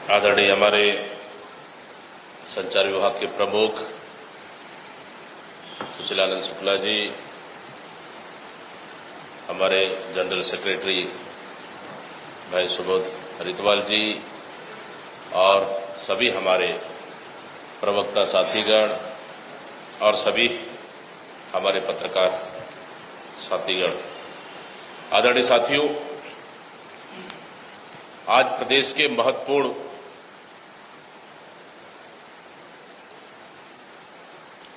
आदरणीय हमारे संचार विभाग के प्रमुख सुशीलानंद शुक्ला जी, हमारे जनरल सेक्रेटरी भाई सुबोध हरिद्वाल जी और सभी हमारे प्रवक्ता साथीगण और सभी हमारे पत्रकार साथीगण, आदरणीय साथियों, आज प्रदेश के महत्वपूर्ण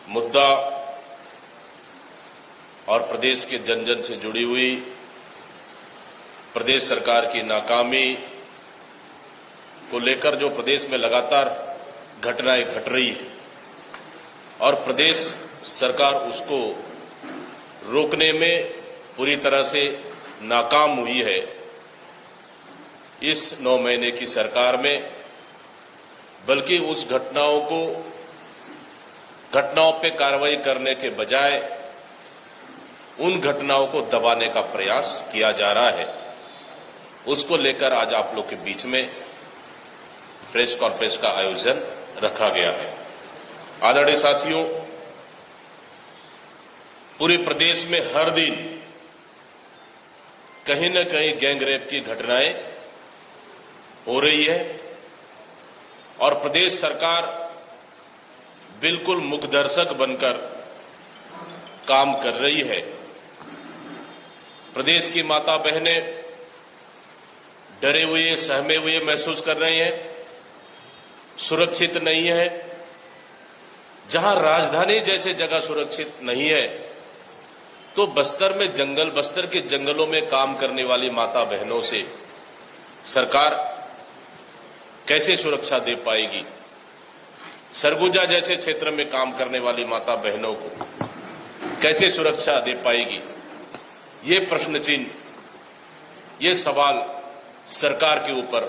मुद्दा और प्रदेश के जन जन से जुड़ी हुई प्रदेश सरकार की नाकामी को लेकर जो प्रदेश में लगातार घटनाएं घट रही है और प्रदेश सरकार उसको रोकने में पूरी तरह से नाकाम हुई है। इस 9 महीने की सरकार में बल्कि उस घटनाओं पे कार्रवाई करने के बजाय उन घटनाओं को दबाने का प्रयास किया जा रहा है। उसको लेकर आज आप लोग के बीच में प्रेस कॉन्फ्रेंस का आयोजन रखा गया है। आदरणीय साथियों, पूरे प्रदेश में हर दिन कहीं न कहीं गैंग रेप की घटनाएं हो रही है और प्रदेश सरकार बिल्कुल मुखदर्शक बनकर काम कर रही है। प्रदेश की माता बहनें डरे हुए, सहमे हुए महसूस कर रहे हैं, सुरक्षित नहीं है। जहां राजधानी जैसे जगह सुरक्षित नहीं है तो बस्तर के जंगलों में काम करने वाली माता बहनों से सरकार कैसे सुरक्षा दे पाएगी? सरगुजा जैसे क्षेत्र में काम करने वाली माता बहनों को कैसे सुरक्षा दे पाएगी? ये प्रश्न चिन्ह, ये सवाल सरकार के ऊपर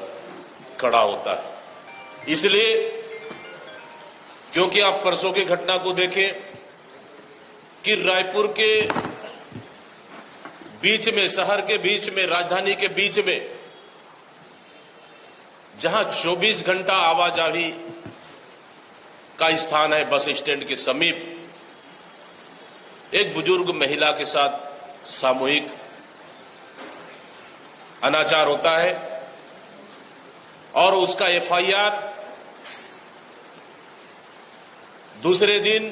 खड़ा होता है। इसलिए क्योंकि आप परसों की घटना को देखें कि रायपुर के बीच में, शहर के बीच में, राजधानी के बीच में, जहां 24 घंटा आवाजाही का स्थान है, बस स्टैंड के समीप एक बुजुर्ग महिला के साथ सामूहिक अनाचार होता है और उसका एफआईआर दूसरे दिन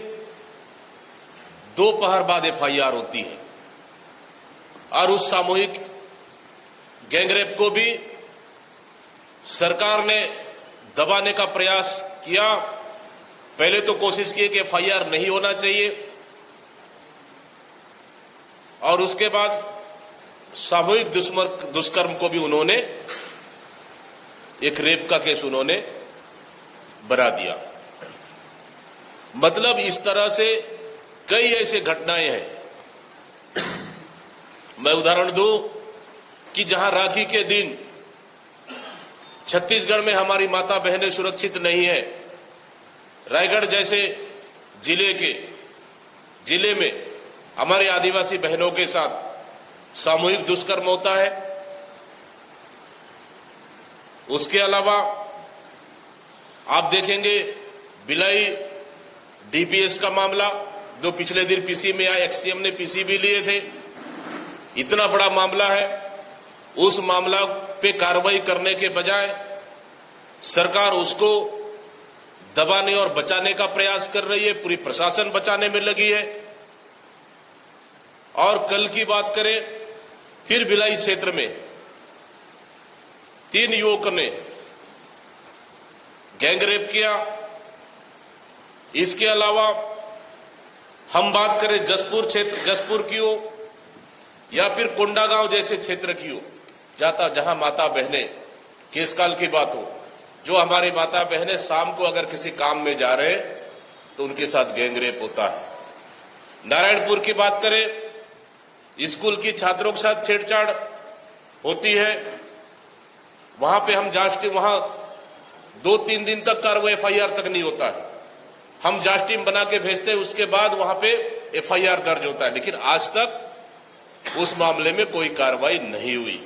दोपहर बाद एफआईआर होती है और उस सामूहिक गैंगरेप को भी सरकार ने दबाने का प्रयास किया। पहले तो कोशिश की कि एफआईआर नहीं होना चाहिए और उसके बाद सामूहिक दुष्कर्म को भी उन्होंने एक रेप का केस उन्होंने बना दिया। मतलब इस तरह से कई ऐसे घटनाएं हैं। मैं उदाहरण दूं कि जहां राखी के दिन छत्तीसगढ़ में हमारी माता बहनें सुरक्षित नहीं है, रायगढ़ जैसे जिले में हमारे आदिवासी बहनों के साथ सामूहिक दुष्कर्म होता है। उसके अलावा आप देखेंगे भिलाई डीपीएस का मामला, जो पिछले दिन पीसी में आया, एक्ससीएम ने पीसी भी लिए थे। इतना बड़ा मामला है, उस मामला पे कार्रवाई करने के बजाय सरकार उसको दबाने और बचाने का प्रयास कर रही है। पूरी प्रशासन बचाने में लगी है। और कल की बात करें, फिर भिलाई क्षेत्र में 3 युवकों ने गैंगरेप किया। इसके अलावा हम बात करें जसपुर की हो या फिर कोंडागांव जैसे क्षेत्र की हो, जहां माता बहनें, केसकाल की बात हो, जो हमारी माता बहनें शाम को अगर किसी काम में जा रहे तो उनके साथ गैंगरेप होता है। नारायणपुर की बात करें, स्कूल की छात्रों के साथ छेड़छाड़ होती है। वहां पे हम जांच टीम, वहां 2-3 दिन तक का वो एफआईआर तक नहीं होता है। हम जांच टीम बना के भेजते हैं, उसके बाद वहां पे एफआईआर दर्ज होता है, लेकिन आज तक उस मामले में कोई कार्रवाई नहीं हुई।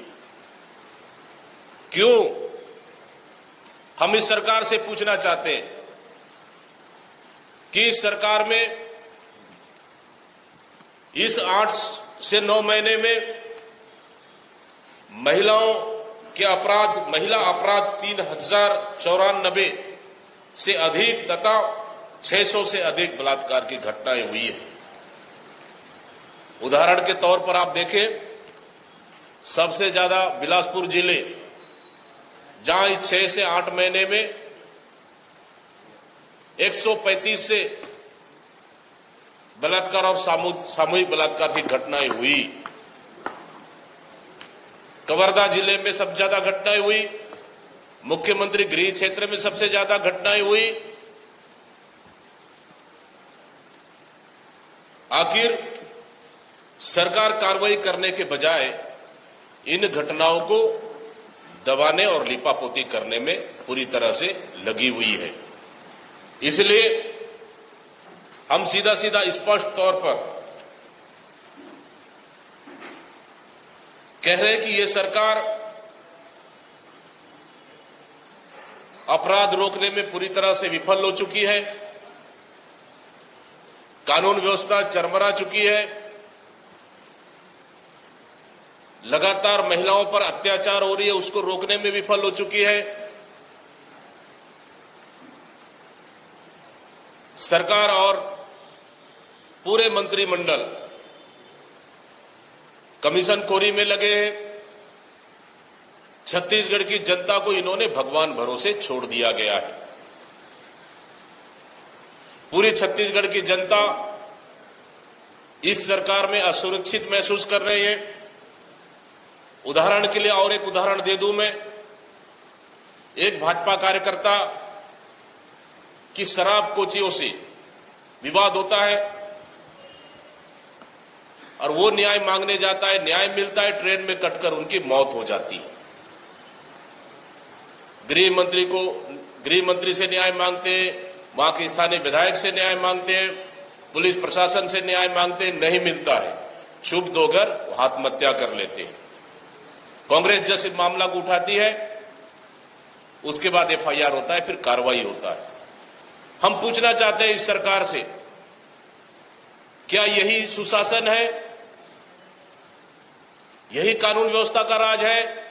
क्यों? हम इस सरकार से पूछना चाहते हैं कि इस सरकार में इस 8 से 9 महीने में महिलाओं के अपराध, महिला अपराध 3094 से अधिक तथा 600 से अधिक बलात्कार की घटनाएं हुई है। उदाहरण के तौर पर आप देखें, सबसे ज्यादा बिलासपुर जिले, जहां इस 6 से 8 महीने में 135 से बलात्कार और सामूहिक बलात्कार की घटनाएं हुई। कवर्धा जिले में सबसे ज्यादा घटनाएं हुई। मुख्यमंत्री गृह क्षेत्र में सबसे ज्यादा घटनाएं हुई। आखिर सरकार कार्रवाई करने के बजाय इन घटनाओं को दबाने और लिपापोती करने में पूरी तरह से लगी हुई है। इसलिए हम सीधा सीधा स्पष्ट तौर पर कह रहे हैं कि ये सरकार अपराध रोकने में पूरी तरह से विफल हो चुकी है। कानून व्यवस्था चरमरा चुकी है। लगातार महिलाओं पर अत्याचार हो रही है, उसको रोकने में विफल हो चुकी है। सरकार और पूरे मंत्रिमंडल कमीशन खोरी में लगे हैं। छत्तीसगढ़ की जनता को इन्होंने भगवान भरोसे छोड़ दिया गया है। पूरी छत्तीसगढ़ की जनता इस सरकार में असुरक्षित महसूस कर रही है। उदाहरण के लिए और एक उदाहरण दे दूं मैं, एक भाजपा कार्यकर्ता की शराब कोचियों से विवाद होता है और वो न्याय मांगने जाता है, न्याय मिलता है, ट्रेन में कटकर उनकी मौत हो जाती है। गृह मंत्री से न्याय मांगते हैं, वहां के स्थानीय विधायक से न्याय मांगते हैं, पुलिस प्रशासन से न्याय मांगते हैं, नहीं मिलता है। चुप होकर आत्महत्या कर लेते हैं। कांग्रेस जैसे मामला को उठाती है, उसके बाद एफआईआर होता है, फिर कार्रवाई होता है। हम पूछना चाहते हैं इस सरकार से, क्या यही सुशासन है? यही कानून व्यवस्था का राज है?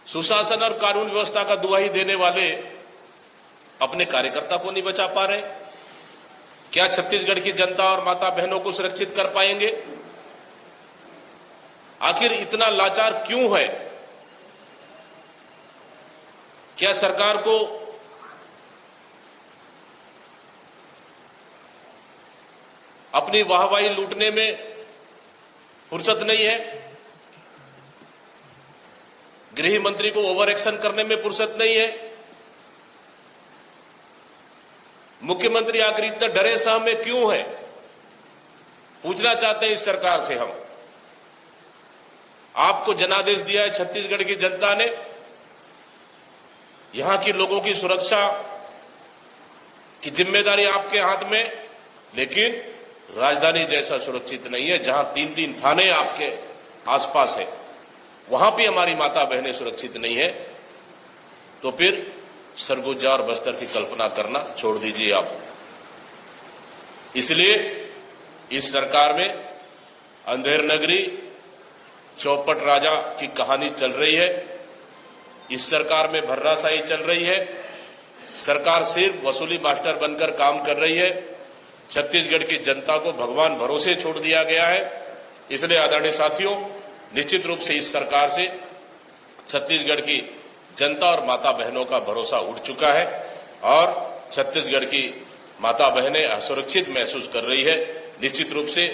सुशासन और कानून व्यवस्था का दुहाई देने वाले अपने कार्यकर्ता को नहीं बचा पा रहे? क्या छत्तीसगढ़ की जनता और माता बहनों को सुरक्षित कर पाएंगे? आखिर इतना लाचार क्यों है? क्या सरकार को अपनी वाहवाही लूटने में फुर्सत नहीं है? गृह मंत्री को ओवर एक्शन करने में फुर्सत नहीं है? मुख्यमंत्री आखिर इतना डरे सहमे क्यों है? पूछना चाहते हैं इस सरकार से हम। आपको जनादेश दिया है छत्तीसगढ़ की जनता ने, यहां के लोगों की सुरक्षा की जिम्मेदारी आपके हाथ में, लेकिन राजधानी जैसा सुरक्षित नहीं है। जहां 3-3 थाने आपके आसपास है, वहां भी हमारी माता बहनें सुरक्षित नहीं है, तो फिर सरगुजा और बस्तर की कल्पना करना छोड़ दीजिए आप। इसलिए इस सरकार में अंधेर नगरी, चौपट राजा की कहानी चल रही है। इस सरकार में भर्राशाही चल रही है। सरकार सिर्फ वसूली मास्टर बनकर काम कर रही है। छत्तीसगढ़ की जनता को भगवान भरोसे छोड़ दिया गया है। इसलिए आदरणीय साथियों, निश्चित रूप से इस सरकार से छत्तीसगढ़ की जनता और माता बहनों का भरोसा उठ चुका है और छत्तीसगढ़ की माता बहनें असुरक्षित महसूस कर रही है। निश्चित रूप से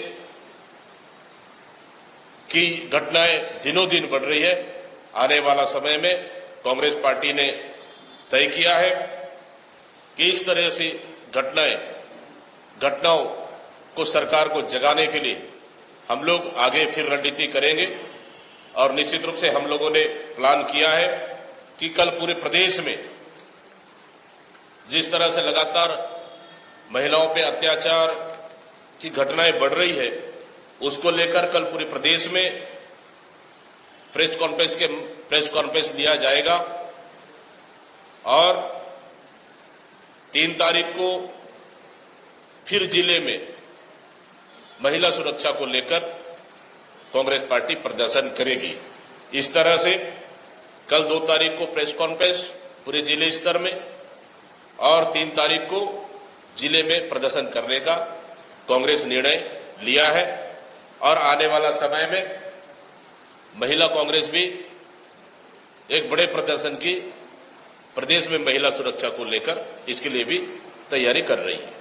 की घटनाएं दिनों दिन बढ़ रही है। आने वाला समय में कांग्रेस पार्टी ने तय किया है कि इस तरह से घटनाओं को सरकार को जगाने के लिए हम लोग आगे फिर रणनीति करेंगे। और निश्चित रूप से हम लोगों ने प्लान किया है कि कल पूरे प्रदेश में जिस तरह से लगातार महिलाओं पे अत्याचार की घटनाएं बढ़ रही है, उसको लेकर कल पूरे प्रदेश में प्रेस कॉन्फ्रेंस लिया जाएगा और 3 तारीख को फिर जिले में महिला सुरक्षा को लेकर कांग्रेस पार्टी प्रदर्शन करेगी। इस तरह से कल 2 तारीख को प्रेस कॉन्फ्रेंस पूरे जिले स्तर में और 3 तारीख को जिले में प्रदर्शन करने का कांग्रेस निर्णय लिया है और आने वाला समय में महिला कांग्रेस भी एक बड़े प्रदर्शन की प्रदेश में महिला सुरक्षा को लेकर इसके लिए भी तैयारी कर रही है।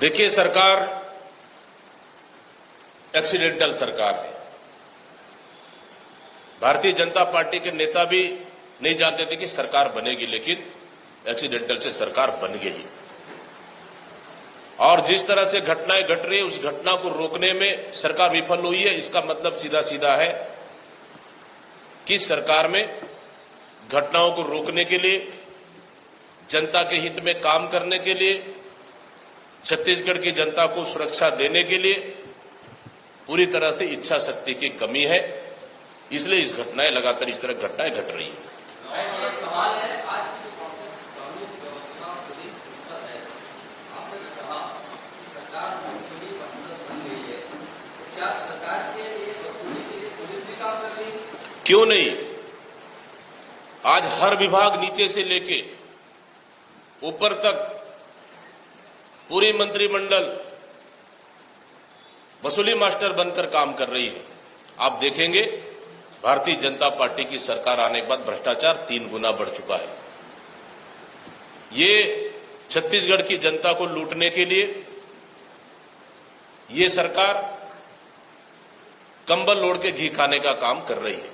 देखिए, सरकार एक्सीडेंटल सरकार है। भारतीय जनता पार्टी के नेता भी नहीं जानते थे कि सरकार बनेगी, लेकिन एक्सीडेंटल से सरकार बन गई। और जिस तरह से घटनाएं घट रही है उस घटना को रोकने में सरकार विफल हुई है। इसका मतलब सीधा सीधा है कि सरकार में घटनाओं को रोकने के लिए, जनता के हित में काम करने के लिए, छत्तीसगढ़ की जनता को सुरक्षा देने के लिए पूरी तरह से इच्छा शक्ति की कमी है। इसलिए इस घटनाएं लगातार इस तरह घटनाएं घट रही है। सवाल है, आज की कांग्रेस कानून व्यवस्था पुलिस पर है, आपने कहा कि सरकार वसूली बंदोबस्त बन गई है, क्या सरकार के लिए वसूली के लिए पुलिस भी काम कर रही है? क्यों नहीं? आज हर विभाग नीचे से लेके ऊपर तक पूरी मंत्रिमंडल वसूली मास्टर बनकर काम कर रही है। आप देखेंगे भारतीय जनता पार्टी की सरकार आने के बाद भ्रष्टाचार 3 गुना बढ़ चुका है। ये छत्तीसगढ़ की जनता को लूटने के लिए ये सरकार कंबल ओढ़ के घी खाने का काम कर रही है।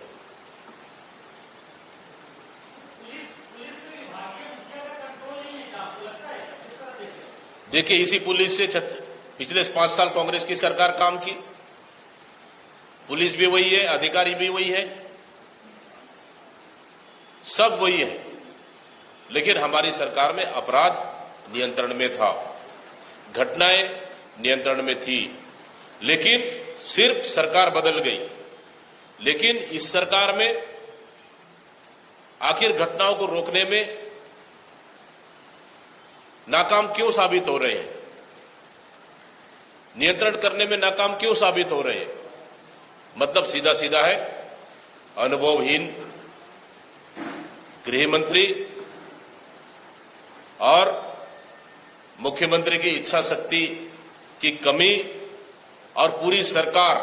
देखिए, इसी पुलिस से पिछले 5 साल कांग्रेस की सरकार काम की। पुलिस भी वही है, अधिकारी भी वही है, सब वही है, लेकिन हमारी सरकार में अपराध नियंत्रण में था, घटनाएं नियंत्रण में थी, लेकिन सिर्फ सरकार बदल गई। लेकिन इस सरकार में आखिर घटनाओं को रोकने में नाकाम क्यों साबित हो रहे हैं? नियंत्रण करने में नाकाम क्यों साबित हो रहे हैं? मतलब सीधा सीधा है, अनुभवहीन गृह मंत्री और मुख्यमंत्री की इच्छा शक्ति की कमी और पूरी सरकार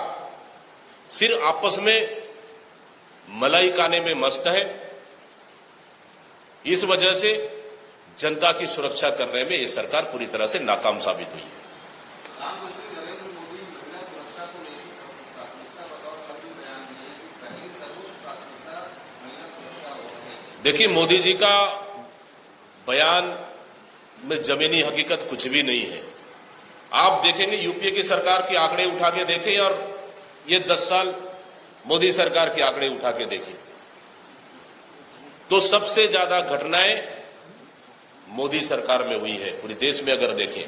सिर्फ आपस में मलाई खाने में मस्त है। इस वजह से जनता की सुरक्षा करने में यह सरकार पूरी तरह से नाकाम साबित हुई है। देखिए, मोदी जी का बयान में जमीनी हकीकत कुछ भी नहीं है। आप देखेंगे यूपीए की सरकार के आंकड़े उठा के देखें और ये 10 साल मोदी सरकार के आंकड़े उठा के देखें तो सबसे ज्यादा घटनाएं मोदी सरकार में हुई है। पूरे देश में अगर देखें,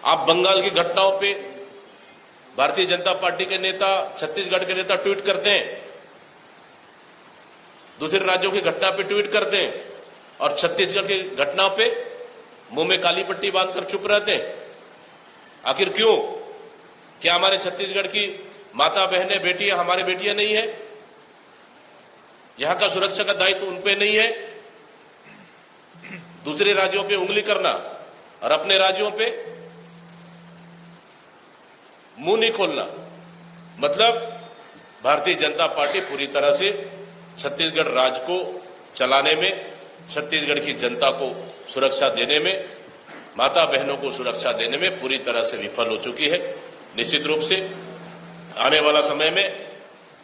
आप बंगाल की घटनाओं पे भारतीय जनता पार्टी के नेता, छत्तीसगढ़ के नेता ट्वीट करते हैं, दूसरे राज्यों की घटना पे ट्वीट करते हैं और छत्तीसगढ़ की घटना पे मुंह में काली पट्टी बांधकर चुप रहते हैं। आखिर क्यों? क्या हमारे छत्तीसगढ़ की माता बहनें, बेटियां हमारी बेटियां नहीं है? यहां का सुरक्षा का दायित्व उन पे नहीं है? दूसरे राज्यों पे उंगली करना और अपने राज्यों पे मुंह नहीं खोलना, मतलब भारतीय जनता पार्टी पूरी तरह से छत्तीसगढ़ राज्य को चलाने में, छत्तीसगढ़ की जनता को सुरक्षा देने में, माता बहनों को सुरक्षा देने में पूरी तरह से विफल हो चुकी है। निश्चित रूप से आने वाला समय में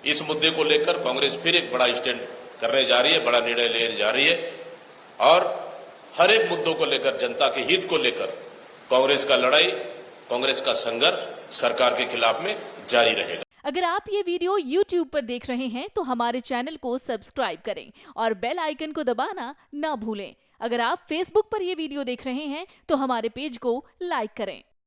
इस मुद्दे को लेकर कांग्रेस फिर एक बड़ा स्टैंड करने जा रही है, बड़ा निर्णय लेने जा रही है और हर एक मुद्दों को लेकर, जनता के हित को लेकर कांग्रेस का लड़ाई, कांग्रेस का संघर्ष सरकार के खिलाफ में जारी रहेगा। अगर आप ये वीडियो YouTube पर देख रहे हैं तो हमारे चैनल को सब्सक्राइब करें और बेल आइकन को दबाना ना भूलें। अगर आप Facebook पर ये वीडियो देख रहे हैं तो हमारे पेज को लाइक करें।